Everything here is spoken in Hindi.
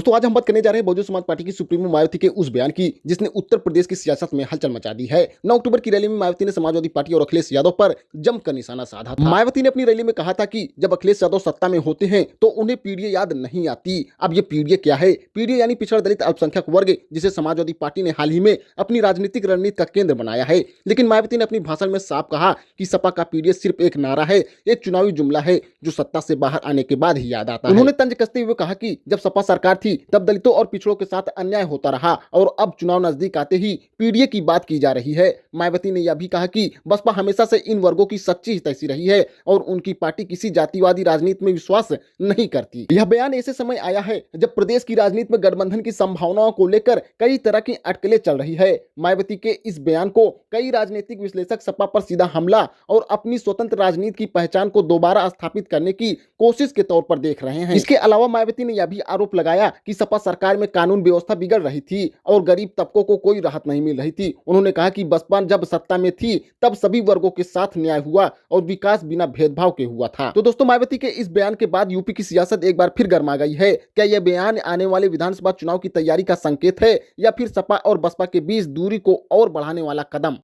दोस्तों आज हम बात करने जा रहे हैं बहुजन समाज पार्टी की सुप्रीमो मायावती के उस बयान की जिसने उत्तर प्रदेश की सियासत में हलचल मचा दी है। 9 अक्टूबर की रैली में मायावती ने समाजवादी पार्टी और अखिलेश यादव पर जमकर निशाना साधा था। मायावती ने अपनी रैली में कहा था कि जब अखिलेश यादव सत्ता में होते हैं तो उन्हें पीडीए याद नहीं आती। अब ये पीडीए क्या है? पीडीए यानी पिछड़ा दलित अल्पसंख्यक वर्ग, जिसे समाजवादी पार्टी ने हाल ही में अपनी राजनीतिक रणनीति का केंद्र बनाया है। लेकिन मायावती ने अपनी भाषण में साफ कहा कि सपा का पीडीए सिर्फ एक नारा है, एक चुनावी जुमला है जो सत्ता से बाहर आने के बाद ही याद आता है। उन्होंने तंज कसते हुए कहा कि जब सपा सरकार थी तब दलितों और पिछड़ों के साथ अन्याय होता रहा और अब चुनाव नजदीक आते ही पीडीए की बात की जा रही है। मायावती ने यह भी कहा कि बसपा हमेशा से इन वर्गों की सच्ची हितैषी रही है और उनकी पार्टी किसी जातिवादी राजनीति में विश्वास नहीं करती। यह बयान ऐसे समय आया है जब प्रदेश की राजनीति में गठबंधन की संभावनाओं को लेकर कई तरह की अटकलें चल रही है। मायावती के इस बयान को कई राजनीतिक विश्लेषक सपा पर सीधा हमला और अपनी स्वतंत्र राजनीति की पहचान को दोबारा स्थापित करने की कोशिश के तौर पर देख रहे हैं। इसके अलावा मायावती ने यह भी आरोप लगाया कि सपा सरकार में कानून व्यवस्था बिगड़ रही थी और गरीब तबकों को कोई राहत नहीं मिल रही थी। उन्होंने कहा कि बसपा जब सत्ता में थी तब सभी वर्गों के साथ न्याय हुआ और विकास बिना भेदभाव के हुआ था। तो दोस्तों, मायावती के इस बयान के बाद यूपी की सियासत एक बार फिर गर्मा गई है। क्या यह बयान आने वाले विधानसभा चुनाव की तैयारी का संकेत है या फिर सपा और बसपा के बीच दूरी को और बढ़ाने वाला कदम?